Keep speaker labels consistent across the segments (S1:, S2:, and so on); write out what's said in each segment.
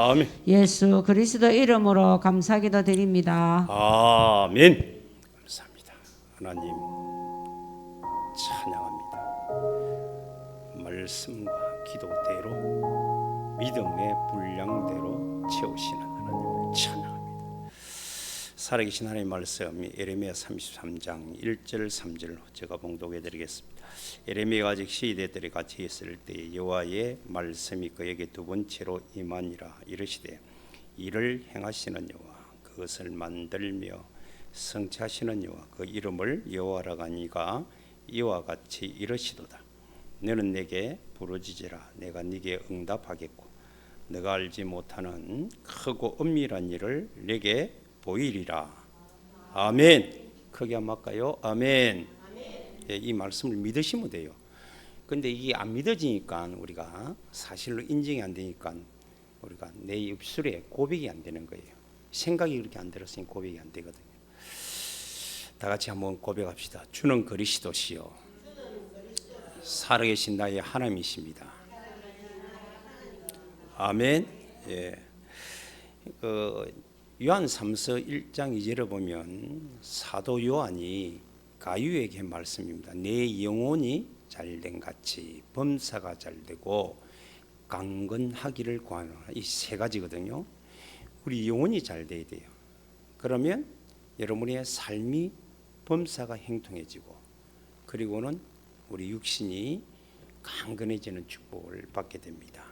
S1: 아멘.
S2: 예수 그리스도 이름으로 감사기도 드립니다.
S1: 아멘. 감사합니다. 하나님 찬양합니다. 말씀과 기도대로 믿음의 분량대로 채우시는 하나님을 찬양합니다. 살아계신 하나님 말씀 예레미야 33장 1절 3절 제가 봉독해 드리겠습니다. 예레미야가 아직 시대들이 같이 있을 때 여호와의 말씀이 그에게 두 번째로 임하니라. 이르시되 이를 행하시는 여호와 그것을 만들며 성취하시는 여호와 그 이름을 여호와라 하니가 이와 같이 이르시도다. 너는 내게 부르짖으라. 내가 네게 응답하겠고 네가 알지 못하는 크고 엄밀한 일을 내게 보이리라. 아멘. 크게 한번 할까요? 아멘. 예, 이 말씀을 믿으시면 돼요. 근데 이게 안 믿어지니까 우리가 사실로 인정이 안 되니까 우리가 내 입술에 고백이 안 되는 거예요. 생각이 그렇게 안 들었으니 고백이 안 되거든요. 다 같이 한번 고백합시다. 주는 그리스도시요 살아계신 나의 하나님이십니다. 아멘. 예. 요한 3서 1장 2절에 보면 사도 요한이 가룟에게 말씀입니다. 내 영혼이 잘된 같이 범사가 잘되고 강건하기를 구하노라. 이 세 가지거든요. 우리 영혼이 잘 돼야 돼요. 그러면 여러분의 삶이 범사가 행통해지고 그리고는 우리 육신이 강건해지는 축복을 받게 됩니다.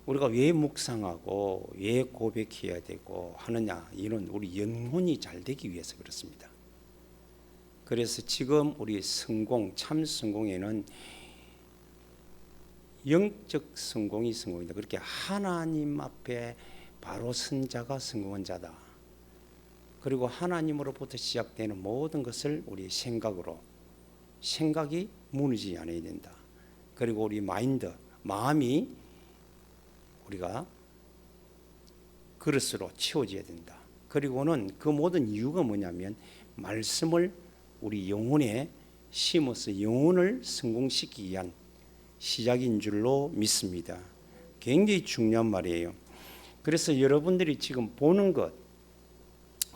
S1: 우리가 왜 묵상하고 왜 고백해야 되고 하느냐, 이는 우리 영혼이 잘 되기 위해서 그렇습니다. 그래서 지금 우리 성공, 참 성공에는 영적 성공이 성공이다. 그렇게 하나님 앞에 바로 선 자가 성공한 자다. 그리고 하나님으로부터 시작되는 모든 것을 우리 생각이 무너지지 않아야 된다. 그리고 우리 마인드, 마음이 우리가 그릇으로 채워져야 된다. 그리고는 그 모든 이유가 뭐냐면 말씀을 우리 영혼에 심어서 영혼을 성공시키기 위한 시작인 줄로 믿습니다. 굉장히 중요한 말이에요. 그래서 여러분들이 지금 보는 것,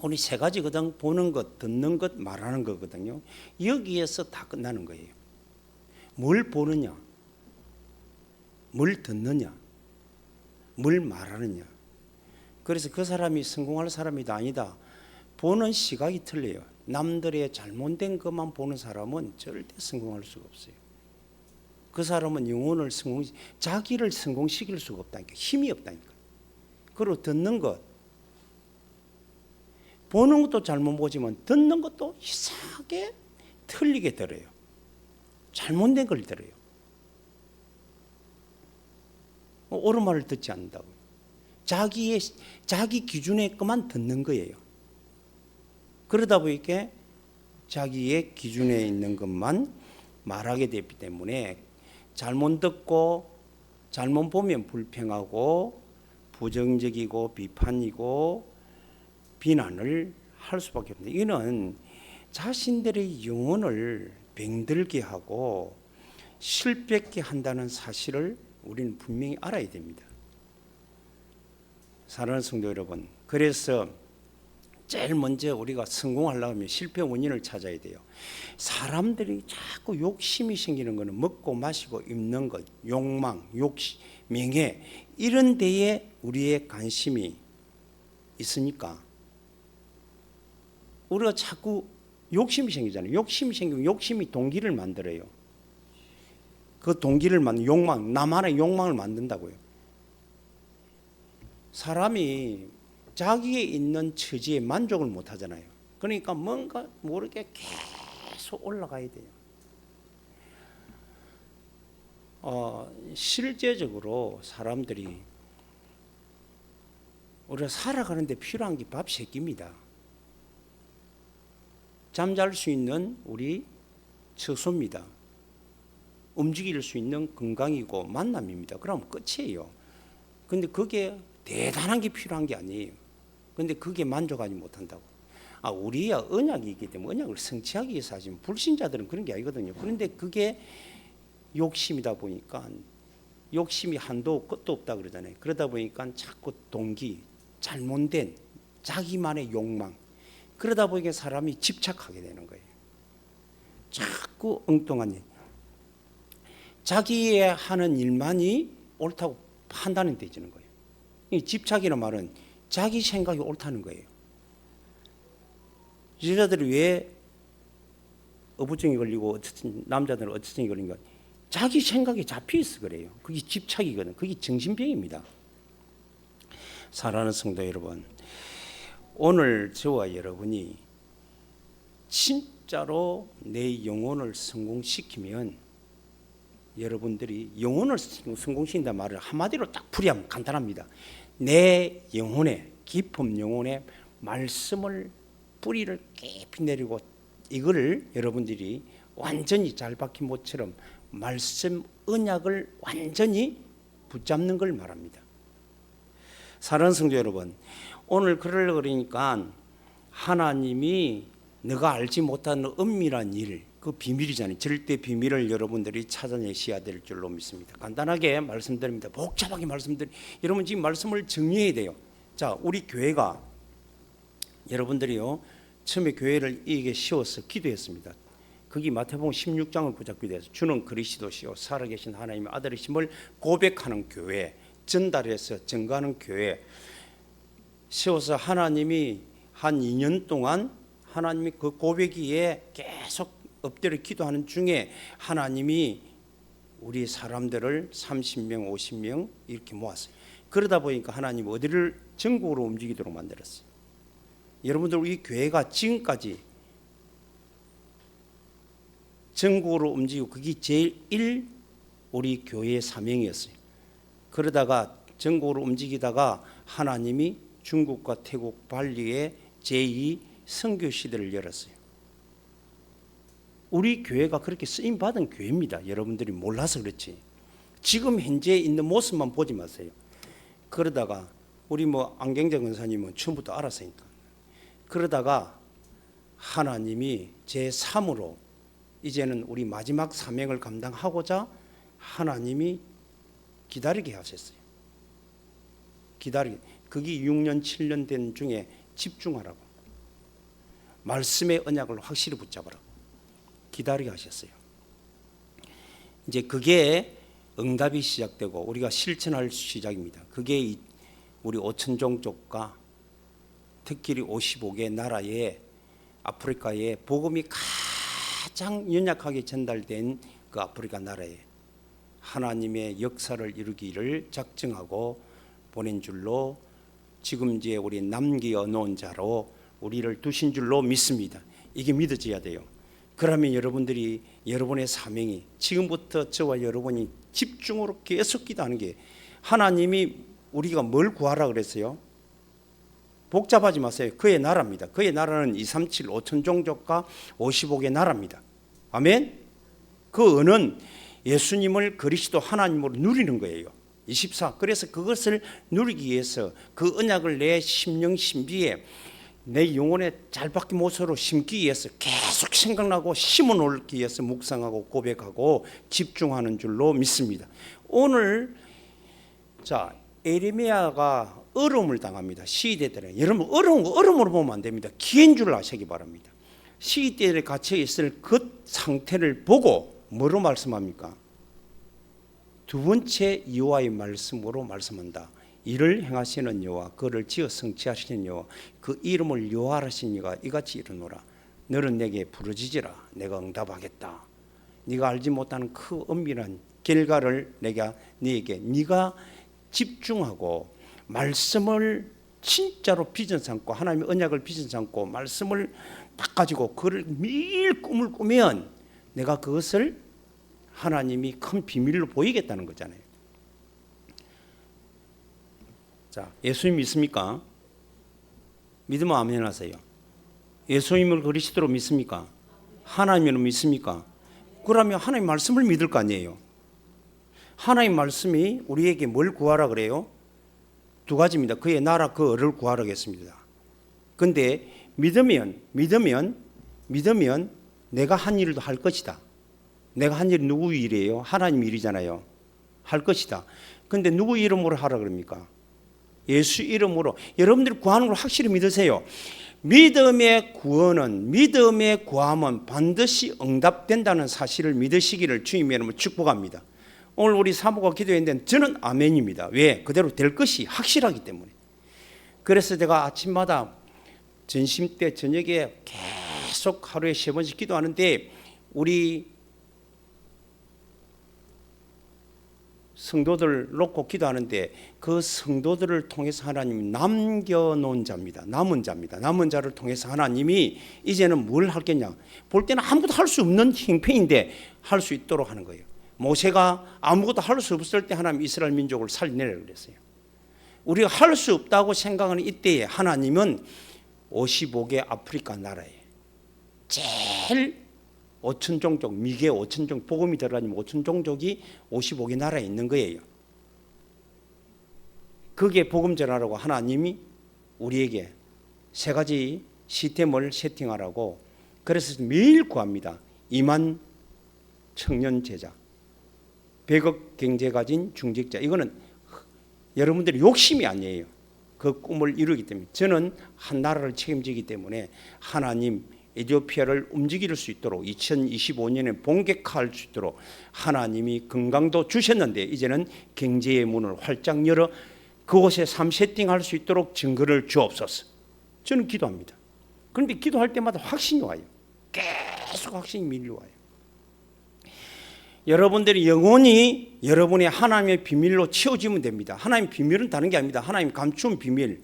S1: 우리 세 가지거든. 보는 것, 듣는 것, 말하는 거거든요. 여기에서 다 끝나는 거예요. 뭘 보느냐, 뭘 듣느냐, 뭘 말하느냐. 그래서 그 사람이 성공할 사람이 아니다. 보는 시각이 틀려요. 남들의 잘못된 것만 보는 사람은 절대 성공할 수가 없어요. 그 사람은 영혼을 자기를 성공시킬 수가 없다니까. 힘이 없다니까. 그리고 듣는 것, 보는 것도 잘못 보지만 듣는 것도 이상하게 틀리게 들어요. 잘못된 걸 들어요. 옳은 말을 듣지 않는다고. 자기 기준의 것만 듣는 거예요. 그러다 보니까 자기의 기준에 있는 것만 말하게 되기 때문에 잘못 듣고 잘못 보면 불평하고 부정적이고 비판이고 비난을 할 수밖에 없는데, 이는 자신들의 영혼을 병들게 하고 실패하게 한다는 사실을 우리는 분명히 알아야 됩니다. 사랑하는 성도 여러분, 그래서 제일 먼저 우리가 성공하려면 실패 원인을 찾아야 돼요. 사람들이 자꾸 욕심이 생기는 것은 먹고 마시고 입는 것, 욕망, 욕심, 명예, 이런 데에 우리의 관심이 있으니까 우리가 자꾸 욕심이 생기잖아요. 욕심이 생기면 욕심이 동기를 만들어요. 그 동기를 만든 욕망, 나만의 욕망을 만든다고요. 사람이 자기에 있는 처지에 만족을 못 하잖아요. 그러니까 뭔가 모르게 계속 올라가야 돼요. 실제적으로 사람들이 우리가 살아가는데 필요한 게 밥 세 끼입니다. 잠잘 수 있는 우리 처소입니다. 움직일 수 있는 건강이고 만남입니다. 그럼 끝이에요. 근데 그게 대단한 게 필요한 게 아니에요. 근데 그게 만족하지 못한다고. 우리야 언약이 있기 때문에 언약을 성취하기 위해서 하지만 불신자들은 그런 게 아니거든요. 그런데 그게 욕심이다 보니까 욕심이 한도 끝도 없다 그러잖아요. 그러다 보니까 자꾸 동기, 잘못된 자기만의 욕망, 그러다 보니까 사람이 집착하게 되는 거예요. 자꾸 엉뚱한 일, 자기의 하는 일만이 옳다고 판단이 되지는 거예요. 이 집착이라는 말은 자기 생각이 옳다는 거예요. 여자들이 왜 어부증이 걸리고 남자들은 어부증이 걸린가? 자기 생각에 잡혀 있어 그래요. 그게 집착이거든. 그게 정신병입니다. 사랑하는 성도 여러분, 오늘 저와 여러분이 진짜로 내 영혼을 성공시키면, 여러분들이 영혼을 성공시킨다는 말을 한마디로 딱 풀이하면 간단합니다. 내 영혼에, 깊은 영혼에 말씀을 뿌리를 깊이 내리고, 이거를 여러분들이 완전히 잘 박힌 못처럼 말씀 언약을 완전히 붙잡는 걸 말합니다. 사랑하는 성도 여러분, 오늘 그러니까 하나님이 너가 알지 못하는 은밀한 일, 그 비밀이잖아요. 절대 비밀을 여러분들이 찾아내셔야 될 줄로 믿습니다. 간단하게 말씀드립니다. 복잡하게 여러분 지금 말씀을 정리해야 돼요. 자, 우리 교회가, 여러분들이요, 처음에 교회를 이게 씌워서 기도했습니다. 거기 마태복음 16장을 붙잡기도해서 주는 그리스도시요 살아계신 하나님의 아들이심을 고백하는 교회, 전달해서 증거하는 교회 세워서, 하나님이 한 2년 동안 하나님이 그 고백위에 계속 엎드려 기도하는 중에 하나님이 우리 사람들을 30명 50명 이렇게 모았어요. 그러다 보니까 하나님이 어디를 전국으로 움직이도록 만들었어요. 여러분들, 우리 교회가 지금까지 전국으로 움직이고 그게 제일 우리 교회의 사명이었어요. 그러다가 전국으로 움직이다가 하나님이 중국과 태국 발리에 제2 선교 시대를 열었어요. 우리 교회가 그렇게 쓰임 받은 교회입니다. 여러분들이 몰라서 그렇지. 지금 현재 있는 모습만 보지 마세요. 그러다가 우리 안경재 권사님은 처음부터 알았으니까. 그러다가 하나님이 제3으로 이제는 우리 마지막 사명을 감당하고자 하나님이 기다리게 하셨어요. 그게 6년 7년 된 중에 집중하라고, 말씀의 언약을 확실히 붙잡으라고 기다리게 하셨어요. 이제 그게 응답이 시작되고 우리가 실천할 시작입니다. 그게 우리 5천종 쪽과 특히 55개 나라에, 아프리카에 복음이 가장 연약하게 전달된 그 아프리카 나라에 하나님의 역사를 이루기를 작정하고 보낸 줄로, 지금 이제 우리 남겨 놓은 자로 우리를 두신 줄로 믿습니다. 이게 믿어져야 돼요. 그러면 여러분들이, 여러분의 사명이, 지금부터 저와 여러분이 집중으로 계속 기도하는 게, 하나님이 우리가 뭘 구하라 그랬어요? 복잡하지 마세요. 그의 나라입니다. 그의 나라는 237 5천 종족과 55개 나라입니다. 아멘. 그 은은 예수님을 그리스도 하나님으로 누리는 거예요. 24. 그래서 그것을 누리기 위해서 그 언약을 내 심령 신비에, 내 영혼에 잘 박힌 못으로 심기 위해서 계속 생각나고 심어 놓기 위해서 묵상하고 고백하고 집중하는 줄로 믿습니다. 오늘 자, 에레미야가 어려움을 당합니다. 시대들에. 여러분, 어려운 거 어려움으로 보면 안 됩니다. 기회인 줄 아시기 바랍니다. 시대에 갇혀 있을 그 상태를 보고 뭐로 말씀합니까? 두 번째 여호와의 말씀으로 말씀한다. 이를 행하시는 여호와, 그를 지어 성취하시는 여호와, 그 이름을 여호와라신 이가 이같이 이르노라. 너는 내게 부르짖으라. 내가 응답하겠다. 네가 알지 못하는 그 은밀한 결과를 내가 네게, 네가 집중하고 말씀을 진짜로 비전 삼고, 하나님의 언약을 비전 삼고 말씀을 딱 가지고 그를 매일 꿈을 꾸면 내가 그것을 하나님이 큰 비밀로 보이겠다는 거잖아요. 자, 예수님 믿습니까? 믿으면 아멘 하세요. 예수님을 그리스도로 믿습니까? 하나님을 믿습니까? 그러면 하나님 말씀을 믿을 거 아니에요. 하나님 말씀이 우리에게 뭘 구하라 그래요? 두 가지입니다. 그의 나라, 그 을을 구하라 했습니다. 근데 믿으면 내가 한 일도 할 것이다. 내가 한 일이 누구 일이에요? 하나님 일이잖아요. 할 것이다. 근데 누구 이름으로 하라 그럽니까? 예수 이름으로. 여러분들이 구하는 걸 확실히 믿으세요. 믿음의 구원은, 믿음의 구함은 반드시 응답된다는 사실을 믿으시기를 주님의 이름으로 축복합니다. 오늘 우리 사모가 기도했는데 저는 아멘입니다. 왜? 그대로 될 것이 확실하기 때문에. 그래서 제가 아침마다 전심 때 저녁에 계속 하루에 3번씩 기도하는데 우리 성도들 놓고 기도하는데 그 성도들을 통해서 하나님이 남겨놓은 자입니다. 남은 자입니다. 남은 자를 통해서 하나님이 이제는 뭘 하겠냐. 볼 때는 아무것도 할 수 없는 형편인데 할 수 있도록 하는 거예요. 모세가 아무것도 할 수 없을 때 하나님 이스라엘 민족을 살리내라고 그랬어요. 우리가 할 수 없다고 생각하는 이때에 하나님은 55개 아프리카 나라에 제일 5천 종족, 미개 5천 종족, 복음이 들어가면 5천 종족이 55개 나라에 있는 거예요. 그게 복음 전하라고 하나님이 우리에게 3가지 시스템을 세팅하라고 그래서 매일 구합니다. 2만 청년 제자, 100억 경제 가진 중직자. 이거는 여러분들의 욕심이 아니에요. 그 꿈을 이루기 때문에 저는 한 나라를 책임지기 때문에 하나님 에티오피아를 움직일 수 있도록 2025년에 본격화할 수 있도록 하나님이 건강도 주셨는데 이제는 경제의 문을 활짝 열어 그곳에 삶 세팅할 수 있도록 증거를 주옵소서. 저는 기도합니다. 그런데 기도할 때마다 확신이 와요. 계속 확신이 밀려와요. 여러분들이 영혼이 여러분의 하나님의 비밀로 채워지면 됩니다. 하나님의 비밀은 다른 게 아닙니다. 하나님 감추은 비밀.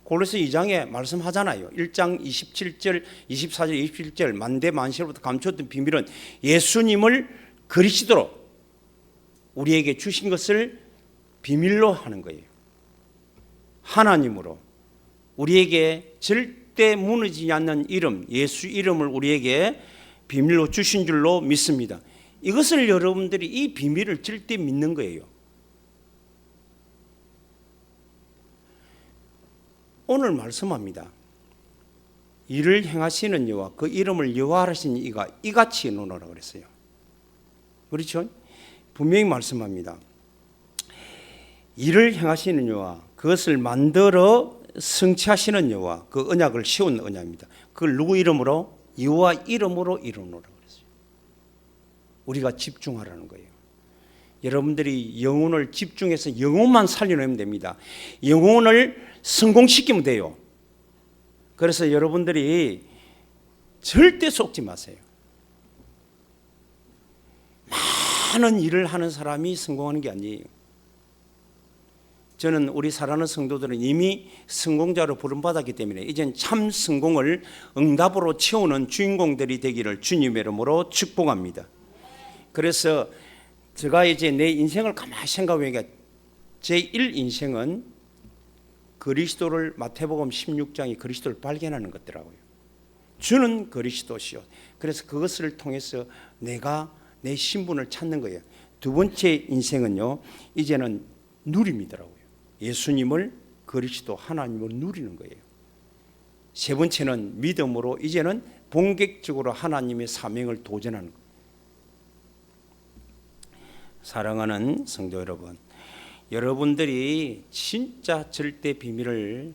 S1: 골로새 2장에 말씀하잖아요. 1장 27절, 24절, 27절 만대 만시로부터 감추었던 비밀은 예수님을 그리스도로 우리에게 주신 것을 비밀로 하는 거예요. 하나님으로 우리에게 절대 무너지지 않는 이름, 예수 이름을 우리에게 비밀로 주신 줄로 믿습니다. 이것을 여러분들이 이 비밀을 절대 믿는 거예요. 오늘 말씀합니다. 이를 행하시는 여호와 그 이름을 여호와하신 이가 이같이 논하라 그랬어요. 그렇죠? 분명히 말씀합니다. 이를 행하시는 여호와 그것을 만들어 성취하시는 여호와 그 언약을 세운 언약입니다. 그걸 누구 이름으로? 여호와 이름으로 이루노라 그랬어요. 우리가 집중하라는 거예요. 여러분들이 영혼을 집중해서 영혼만 살려내면 됩니다. 영혼을 성공시키면 돼요. 그래서 여러분들이 절대 속지 마세요. 많은 일을 하는 사람이 성공하는 게 아니에요. 저는 우리 사랑하는 성도들은 이미 성공자로 부름받았기 때문에 이젠 참 성공을 응답으로 채우는 주인공들이 되기를 주님의 이름으로 축복합니다. 그래서 제가 이제 내 인생을 가만히 생각해보니까 제 1인생은 그리스도를 마태복음 16장이 그리스도를 발견하는 것더라고요. 주는 그리스도시요. 그래서 그것을 통해서 내가 내 신분을 찾는 거예요. 두 번째 인생은요. 이제는 누림이더라고요. 예수님을 그리스도 하나님을 누리는 거예요. 세 번째는 믿음으로 이제는 본격적으로 하나님의 사명을 도전하는 거예요. 사랑하는 성도 여러분, 여러분들이 진짜 절대 비밀을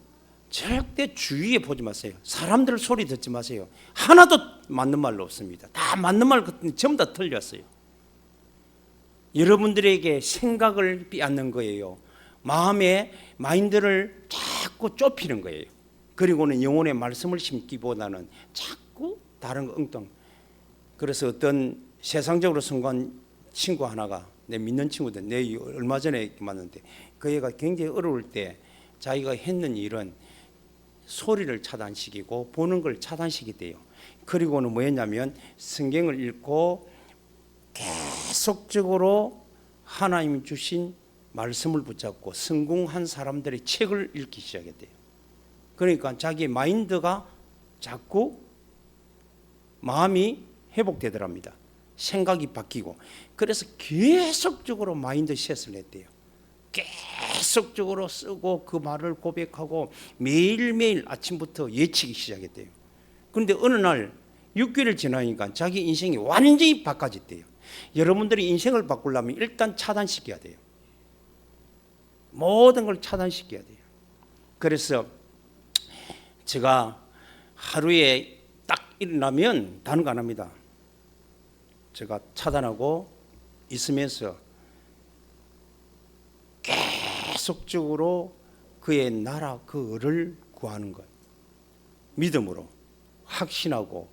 S1: 절대 주위에 보지 마세요. 사람들 소리 듣지 마세요. 하나도 맞는 말로 없습니다. 다 맞는 말 전부 다 틀렸어요. 여러분들에게 생각을 빼앗는 거예요. 마음의 마인드를 자꾸 좁히는 거예요. 그리고는 영혼의 말씀을 심기보다는 자꾸 다른 거 엉뚱. 그래서 어떤 세상적으로 성공한 친구 하나가 내 믿는 친구들 내 얼마 전에 만났는데 그 애가 굉장히 어려울 때 자기가 했는 일은 소리를 차단시키고 보는 걸 차단시키대요. 그리고는 뭐였냐면 성경을 읽고 계속적으로 하나님이 주신 말씀을 붙잡고 성공한 사람들의 책을 읽기 시작했대요. 그러니까 자기 마인드가 자꾸 마음이 회복되더랍니다. 생각이 바뀌고 그래서 계속적으로 마인드셋을 했대요. 계속적으로 쓰고 그 말을 고백하고 매일매일 아침부터 예치기 시작했대요. 그런데 어느 날 6개월 지나니까 자기 인생이 완전히 바꿔졌대요. 여러분들이 인생을 바꾸려면 일단 차단시켜야 돼요. 모든 걸 차단시켜야 돼요. 그래서 제가 하루에 딱 일어나면 다른 거 안 합니다. 제가 차단하고 있으면서 계속적으로 그의 나라 그를 구하는 것, 믿음으로 확신하고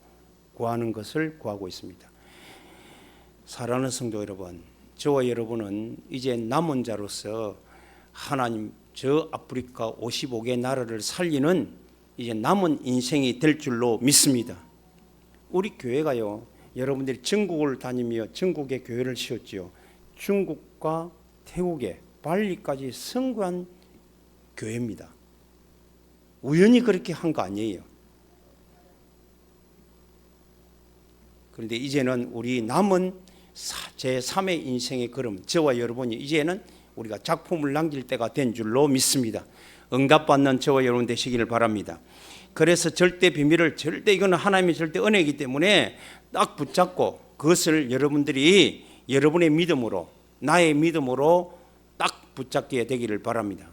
S1: 구하는 것을 구하고 있습니다. 사랑하는 성도 여러분, 저와 여러분은 이제 남은 자로서 하나님 저 아프리카 55개 나라를 살리는 이제 남은 인생이 될 줄로 믿습니다. 우리 교회가요, 여러분들이 전국을 다니며 전국에 교회를 세웠지요. 중국과 태국에 발리까지 선교한 교회입니다. 우연히 그렇게 한 거 아니에요. 그런데 이제는 우리 남은 제3의 인생의 걸음, 저와 여러분이 이제는 우리가 작품을 남길 때가 된 줄로 믿습니다. 응답받는 저와 여러분 되시기를 바랍니다. 그래서 절대 비밀을 절대 이거는 하나님의 절대 은혜이기 때문에 딱 붙잡고 그것을 여러분들이 여러분의 믿음으로 나의 믿음으로 딱 붙잡게 되기를 바랍니다.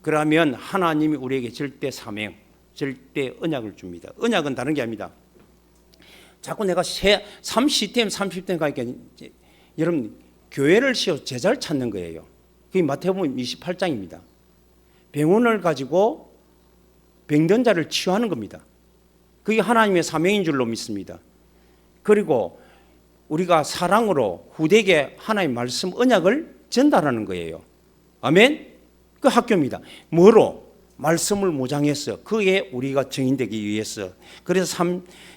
S1: 그러면 하나님이 우리에게 절대 사명, 절대 언약을 줍니다. 언약은 다른 게 아닙니다. 자꾸 내가 30대, 30대 가니까 여러분 교회를 세워 제자를 찾는 거예요. 그게 마태복음 28장입니다. 병원을 가지고 병든 자를 치유하는 겁니다. 그게 하나님의 사명인 줄로 믿습니다. 그리고 우리가 사랑으로 후대에게 하나님의 말씀 언약을 전달하는 거예요. 아멘? 그 학교입니다. 뭐로? 말씀을 무장해서 그에 우리가 증인되기 위해서. 그래서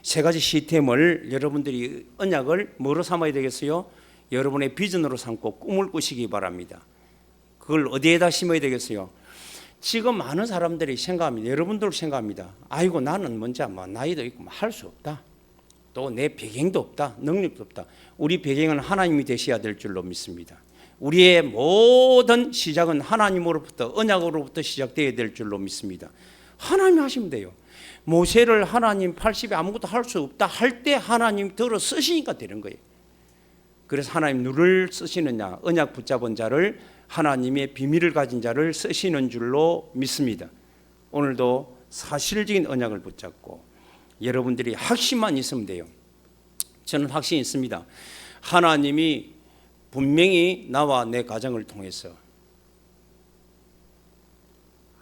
S1: 세 가지 시스템을 여러분들이 언약을 뭐로 삼아야 되겠어요? 여러분의 비전으로 삼고 꿈을 꾸시기 바랍니다. 그걸 어디에다 심어야 되겠어요? 지금 많은 사람들이 생각합니다. 여러분들 생각합니다. 아이고 나는 먼저 뭐 나이도 있고 할 수 없다. 또 내 배경도 없다. 능력도 없다. 우리 배경은 하나님이 되셔야 될 줄로 믿습니다. 우리의 모든 시작은 하나님으로부터 언약으로부터 시작되어야 될 줄로 믿습니다. 하나님이 하시면 돼요. 모세를 하나님 80에 아무것도 할 수 없다 할 때 하나님 들어 쓰시니까 되는 거예요. 그래서 하나님 누를 쓰시느냐? 언약 붙잡은 자를, 하나님의 비밀을 가진 자를 쓰시는 줄로 믿습니다. 오늘도 사실적인 언약을 붙잡고 여러분들이 확신만 있으면 돼요. 저는 확신이 있습니다. 하나님이 분명히 나와 내 가정을 통해서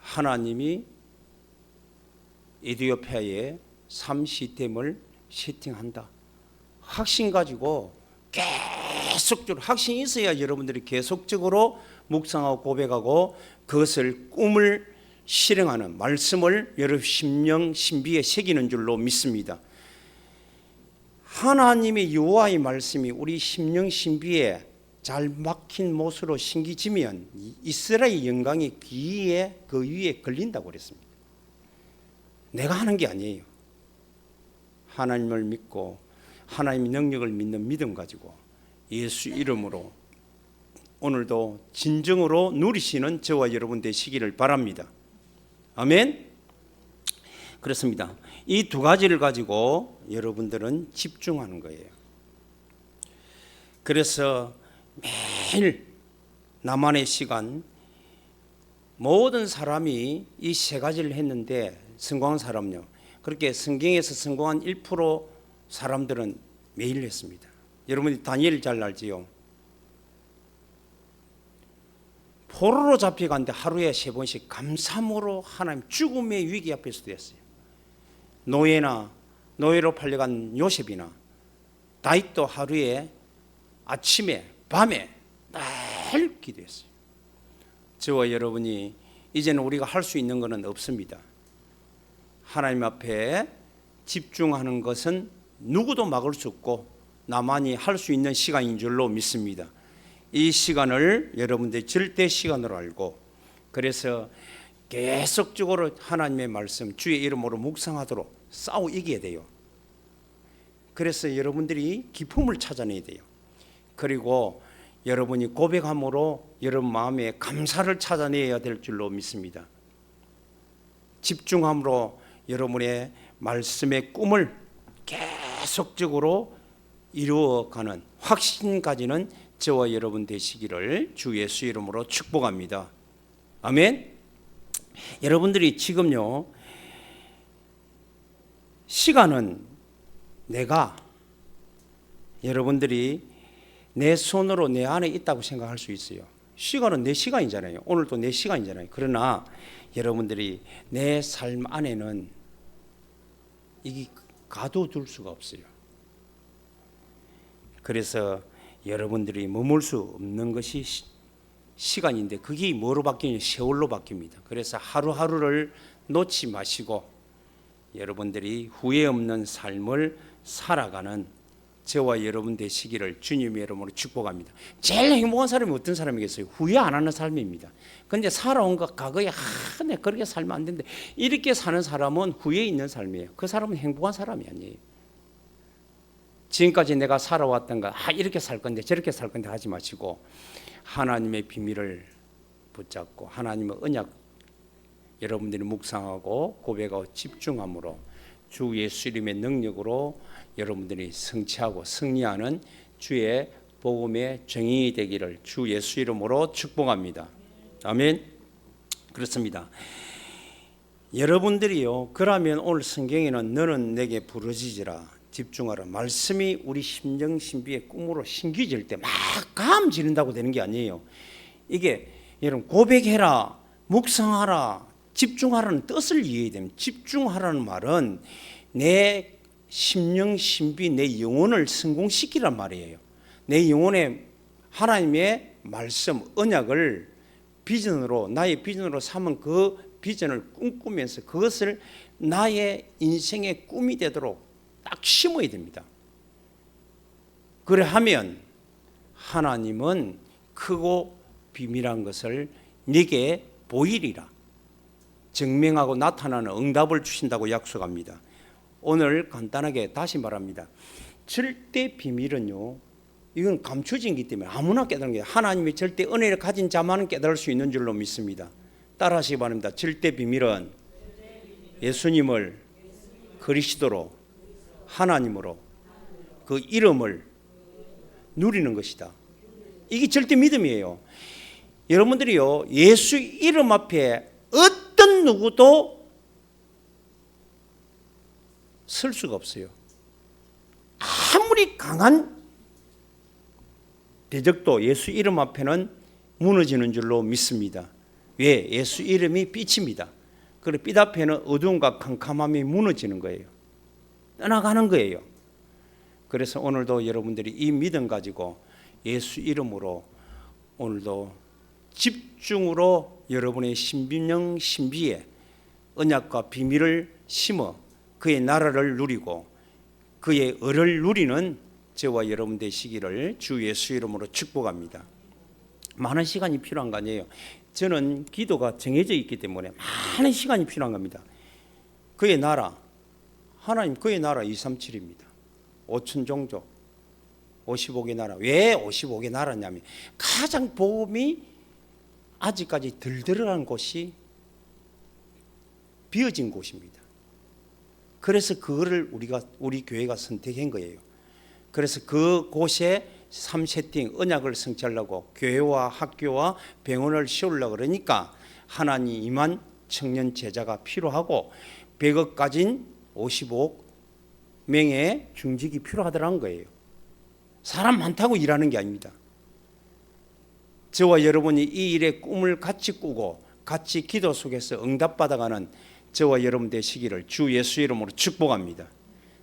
S1: 하나님이 에티오피아의 삶 시스템을 세팅한다. 확신 가지고 계속적으로 확신이 있어야 여러분들이 계속적으로 묵상하고 고백하고 그것을 꿈을 실행하는 말씀을 여러분 심령 신비에 새기는 줄로 믿습니다. 하나님의 여호와의 말씀이 우리 심령 신비에 잘 막힌 못으로 심기지면 이스라엘의 영광이 그 위에 걸린다고 그랬습니다. 내가 하는 게 아니에요. 하나님을 믿고 하나님의 능력을 믿는 믿음 가지고 예수 이름으로 오늘도 진정으로 누리시는 저와 여러분 되시기를 바랍니다. 아멘. 그렇습니다. 이 두 가지를 가지고 여러분들은 집중하는 거예요. 그래서 매일 나만의 시간, 모든 사람이 이 세 가지를 했는데 성공한 사람요, 그렇게 성경에서 성공한 1% 사람들은 매일 했습니다. 여러분이 다니엘 잘 알지요? 포로로 잡혀갔는데 하루에 3번씩 감사함으로 하나님 죽음의 위기 앞에서 됐어요. 노예로 팔려간 요셉이나 다윗도 하루에 아침에 밤에 늘 기도했어요. 저와 여러분이 이제는 우리가 할 수 있는 것은 없습니다. 하나님 앞에 집중하는 것은 누구도 막을 수 없고 나만이 할 수 있는 시간인 줄로 믿습니다. 이 시간을 여러분들이 절대 시간으로 알고 그래서 계속적으로 하나님의 말씀 주의 이름으로 묵상하도록 싸워 이겨야 돼요. 그래서 여러분들이 기쁨을 찾아내야 돼요. 그리고 여러분이 고백함으로 여러분 마음에 감사를 찾아내야 될 줄로 믿습니다. 집중함으로 여러분의 말씀의 꿈을 계속적으로 이루어가는 확신 가지는 저와 여러분 되시기를 주 예수 이름으로 축복합니다. 아멘. 여러분들이 지금요, 시간은 내가 여러분들이 내 손으로 내 안에 있다고 생각할 수 있어요. 시간은 내 시간이잖아요. 오늘도 내 시간이잖아요. 그러나 여러분들이 내 삶 안에는 이게 가둬둘 수가 없어요. 그래서 여러분들이 머물 수 없는 것이 시간인데 그게 뭐로 바뀌냐? 세월로 바뀝니다. 그래서 하루하루를 놓지 마시고 여러분들이 후회 없는 삶을 살아가는 저와 여러분 되시기를 주님의 이름으로 축복합니다. 제일 행복한 사람이 어떤 사람이겠어요? 후회 안 하는 삶입니다. 근데 살아온 것 과거에 내가 그렇게 살면 안 되는데 이렇게 사는 사람은 후회 있는 삶이에요. 그 사람은 행복한 사람이 아니에요. 지금까지 내가 살아왔던 거 이렇게 살 건데 저렇게 살 건데 하지 마시고 하나님의 비밀을 붙잡고 하나님의 언약 여러분들이 묵상하고 고백하고 집중함으로 주 예수 이름의 능력으로 여러분들이 성취하고 승리하는 주의 복음의 정인이 되기를 주 예수 이름으로 축복합니다. 아멘. 그렇습니다. 여러분들이요, 그러면 오늘 성경에는 너는 내게 부르짖으라 집중하라 말씀이 우리 심령 신비의 꿈으로 신기질 때 막 감 지른다고 되는 게 아니에요. 이게 여러분 고백해라, 묵상하라, 집중하라는 뜻을 이해해야 됩니다. 집중하라는 말은 내 심령 신비, 내 영혼을 성공시키란 말이에요. 내 영혼에 하나님의 말씀, 언약을 비전으로 나의 비전으로 삼은 그 비전을 꿈꾸면서 그것을 나의 인생의 꿈이 되도록 딱 심어야 됩니다. 그래 하면 하나님은 크고 비밀한 것을 네게 보이리라 증명하고 나타나는 응답을 주신다고 약속합니다. 오늘 간단하게 다시 말합니다. 절대 비밀은요, 이건 감춰진 기 때문에 아무나 깨달은 게 하나님이 절대 은혜를 가진 자만은 깨달을 수 있는 줄로 믿습니다. 따라하시기 바랍니다. 절대 비밀은 예수님을 그리스도로 하나님으로 그 이름을 누리는 것이다. 이게 절대 믿음이에요. 여러분들이요, 예수 이름 앞에 어떤 누구도 설 수가 없어요. 아무리 강한 대적도 예수 이름 앞에는 무너지는 줄로 믿습니다. 왜? 예수 이름이 빛입니다. 그리고 빛 앞에는 어두움과 캄캄함이 무너지는 거예요. 떠나가는 거예요. 그래서 오늘도 여러분들이 이 믿음 가지고 예수 이름으로 오늘도 집중으로 여러분의 신비령 신비에 언약과 비밀을 심어 그의 나라를 누리고 그의 을을 누리는 저와 여러분 되시기를 주 예수 이름으로 축복합니다. 많은 시간이 필요한 거 아니에요. 저는 기도가 정해져 있기 때문에 많은 시간이 필요한 겁니다. 그의 나라, 하나님 그의 나라 237입니다. 5천 종족 55개 나라. 왜 55개 나라냐면 가장 복음이 아직까지 덜 들어간 곳이 비어진 곳입니다. 그래서 그거를 우리 교회가 선택한 거예요. 그래서 그 곳에 3세팅 언약을 성취하려고 교회와 학교와 병원을 세우려고 그러니까 하나님 2만 청년 제자가 필요하고 100억 가진 55억 명의 중직이 필요하더라는 거예요. 사람 많다고 일하는 게 아닙니다. 저와 여러분이 이 일의 꿈을 같이 꾸고 같이 기도 속에서 응답받아가는 저와 여러분 되시기를 주 예수 이름으로 축복합니다.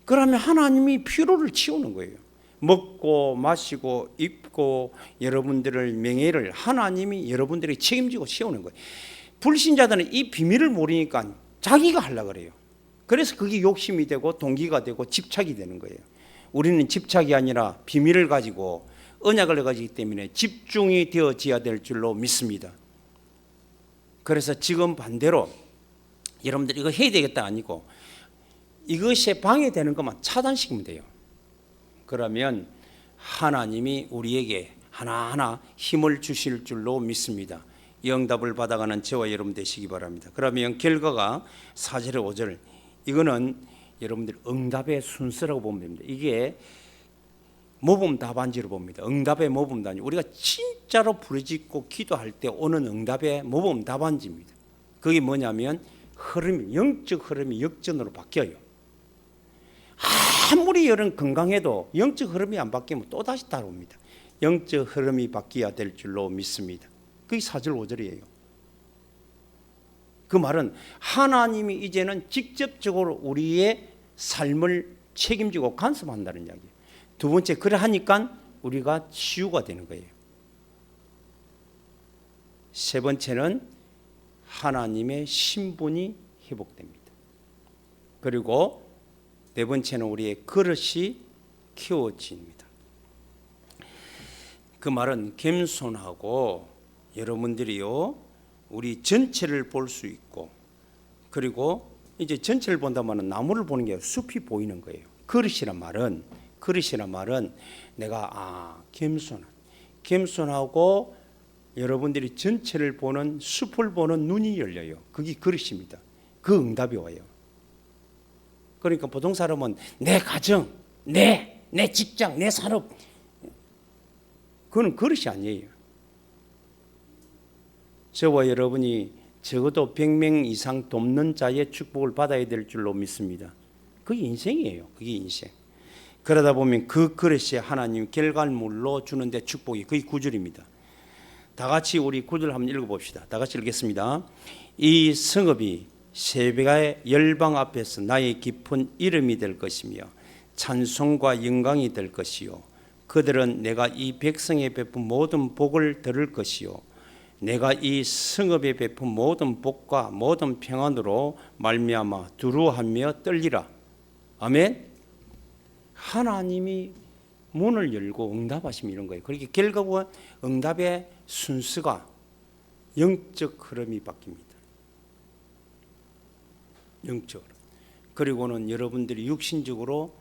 S1: 그러면 하나님이 피로를 치우는 거예요. 먹고 마시고 입고 여러분들을 명예를 하나님이 여러분들이 책임지고 채우는 거예요. 불신자들은 이 비밀을 모르니까 자기가 하려고 그래요. 그래서 그게 욕심이 되고 동기가 되고 집착이 되는 거예요. 우리는 집착이 아니라 비밀을 가지고 언약을 가지기 때문에 집중이 되어져야 될 줄로 믿습니다. 그래서 지금 반대로 여러분들 이거 해야 되겠다 아니고 이것에 방해되는 것만 차단시키면 돼요. 그러면 하나님이 우리에게 하나하나 힘을 주실 줄로 믿습니다. 이 응답을 받아가는 저와 여러분 되시기 바랍니다. 그러면 결과가 4절 5절 이거는 여러분들 응답의 순서라고 보면 됩니다. 이게 모범 답안지로 봅니다. 응답의 모범 답안지. 우리가 진짜로 부르짖고 기도할 때 오는 응답의 모범 답안지입니다. 그게 뭐냐면 영적 흐름이 역전으로 바뀌어요. 아무리 여러분 건강해도 영적 흐름이 안 바뀌면 또다시 따라옵니다. 영적 흐름이 바뀌어야 될 줄로 믿습니다. 그게 4절 5절이에요. 그 말은 하나님이 이제는 직접적으로 우리의 삶을 책임지고 간섭한다는 이야기예요. 두 번째, 그래 하니까 우리가 치유가 되는 거예요. 세 번째는 하나님의 신분이 회복됩니다. 그리고 네 번째는 우리의 그릇이 키워집니다. 그 말은 겸손하고 여러분들이요 우리 전체를 볼 수 있고, 그리고 이제 전체를 본다면 나무를 보는 게 아니라 숲이 보이는 거예요. 그릇이란 말은 내가 겸손하고 여러분들이 전체를 보는 숲을 보는 눈이 열려요. 그게 그릇입니다. 그 응답이 와요. 그러니까 보통 사람은 내 가정, 내 직장, 내 산업, 그건 그릇이 아니에요. 저와 여러분이 적어도 100명 이상 돕는 자의 축복을 받아야 될 줄로 믿습니다. 그게 인생이에요. 그게 인생. 그러다 보면 그 그릇이 하나님 결과물로 주는데 축복이, 그게 9절입니다. 다 같이 우리 9절 한번 읽어봅시다. 다 같이 읽겠습니다. 이 성읍이 세배가의 열방 앞에서 나의 깊은 이름이 될 것이며 찬송과 영광이 될 것이요, 그들은 내가 이 백성에 베푼 모든 복을 들을 것이요, 내가 이 성읍에 베푼 모든 복과 모든 평안으로 말미암아 두루하며 떨리라. 아멘. 하나님이 문을 열고 응답하시면 이런 거예요. 그렇게 결국은 응답의 순서가 영적 흐름이 바뀝니다. 영적으로. 그리고는 여러분들이 육신적으로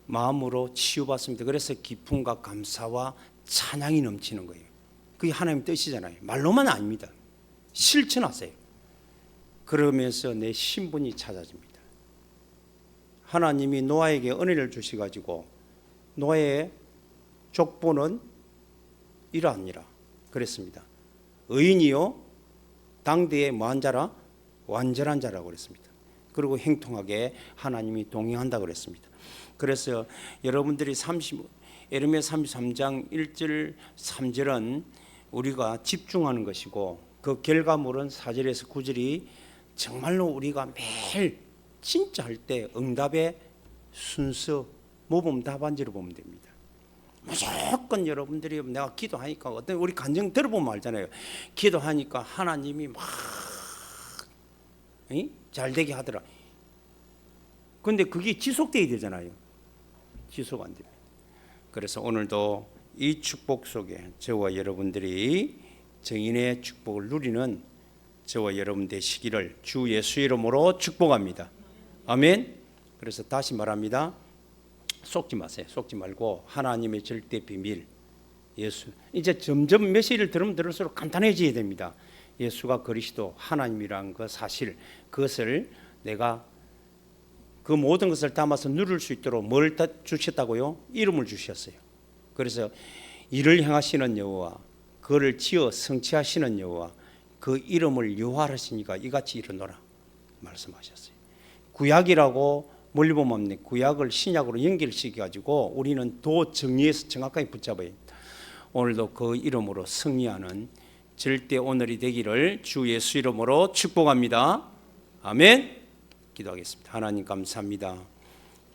S1: 마음으로 치유받습니다. 그래서 기쁨과 감사와 찬양이 넘치는 거예요. 그게 하나님의 뜻이잖아요. 말로만 아닙니다. 실천하세요. 그러면서 내 신분이 찾아집니다. 하나님이 노아에게 은혜를 주셔가지고 노아의 족보는 이러하니라 그랬습니다. 의인이요 당대의 뭐한 자라? 완전한 자라고 그랬습니다. 그리고 행통하게 하나님이 동행한다고 그랬습니다. 그래서 여러분들이 에레미야 33장 1절 3절은 우리가 집중하는 것이고, 그 결과물은 4절에서 9절이 정말로 우리가 매일 진짜 할 때 응답의 순서 모범 답안지로 보면 됩니다. 무조건 여러분들이 내가 기도하니까 어떤 우리 간증 들어보면 알잖아요. 기도하니까 하나님이 막 잘되게 하더라. 그런데 그게 지속돼야 되잖아요. 지속 안 됩니다. 그래서 오늘도 이 축복 속에 저와 여러분들이 정인의 축복을 누리는 저와 여러분 되시기를 주 예수 이름으로 축복합니다. 아멘. 그래서 다시 말합니다. 속지 마세요. 속지 말고 하나님의 절대 비밀 예수. 이제 점점 메시지를 들으면 들을수록 간단해져야 됩니다. 예수가 그리스도 하나님이라는 그 사실, 그것을 내가 그 모든 것을 담아서 누릴 수 있도록 뭘 주셨다고요? 이름을 주셨어요. 그래서 이를 행하시는 여호와, 그를 지어 성취하시는 여호와, 그 이름을 유활하시니까 이같이 일어나라 말씀하셨어요. 구약이라고 멀리 보면 없네. 구약을 신약으로 연결시켜 가지고 우리는 더 정리해서 정확하게 붙잡아야 합니다. 오늘도 그 이름으로 승리하는 절대 오늘이 되기를 주 예수 이름으로 축복합니다. 아멘. 기도하겠습니다. 하나님 감사합니다.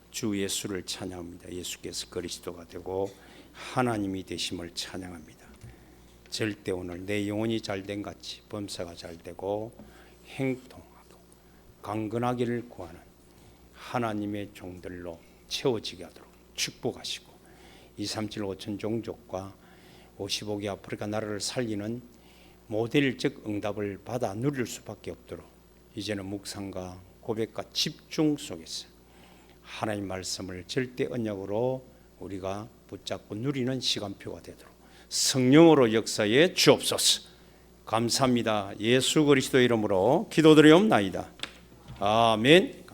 S1: 주 예수를 찬양합니다. 예수께서 그리스도가 되고 하나님이 되심을 찬양합니다. 절대 오늘 내 영혼이 잘된 같이 범사가 잘되고 행통하고 강건하기를 구하는 하나님의 종들로 채워지게 하도록 축복하시고 237 5천 종족과 55개 아프리카 나라를 살리는 모델적 응답을 받아 누릴 수밖에 없도록 이제는 묵상과 고백과 집중 속에서 하나님 말씀을 절대 언약으로 우리가 붙잡고 누리는 시간표가 되도록 성령으로 역사에 주옵소서. 감사합니다. 예수 그리스도 이름으로 기도드리옵나이다. 아멘.